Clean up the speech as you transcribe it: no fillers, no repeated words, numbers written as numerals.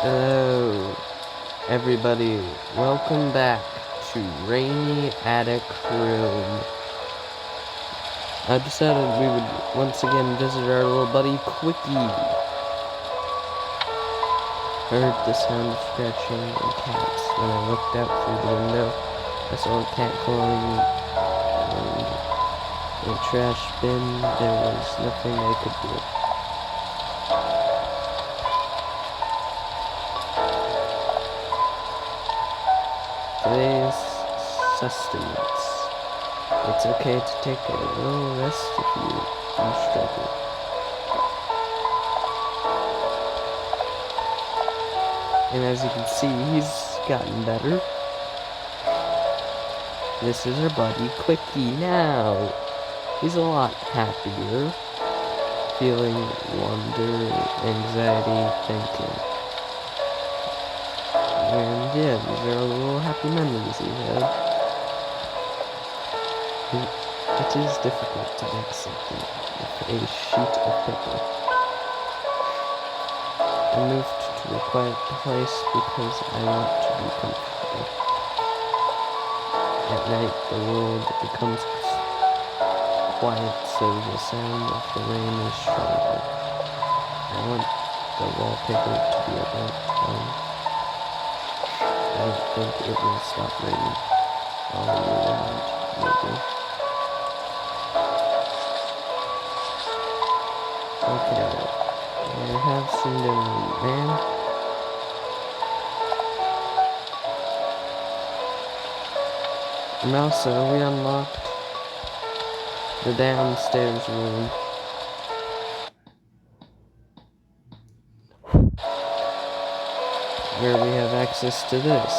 Hello, everybody. Welcome back to Rainy Attic Room. I decided we would once again visit our little buddy Quickie. Heard the sound of scratching and cats. When I looked out through the window, I saw a cat clawing and a trash bin. There was nothing I could do. Today's sustenance. It's okay to take a little rest if you struggle. And as you can see, he's gotten better. This is our buddy Quickie now. He's a lot happier. Feeling wonder, anxiety, thinking. And yeah, these are all the little happy memories he had. It is difficult to make something with a sheet of paper. I moved to a quiet place because I want to be comfortable. At night, the world becomes quiet, so the sound of the rain is stronger. I want the wallpaper to be about time. I don't think it will stop raining all year round, maybe. Okay, I have some dinner, man. And also, we unlocked the downstairs room. Where we have access to this.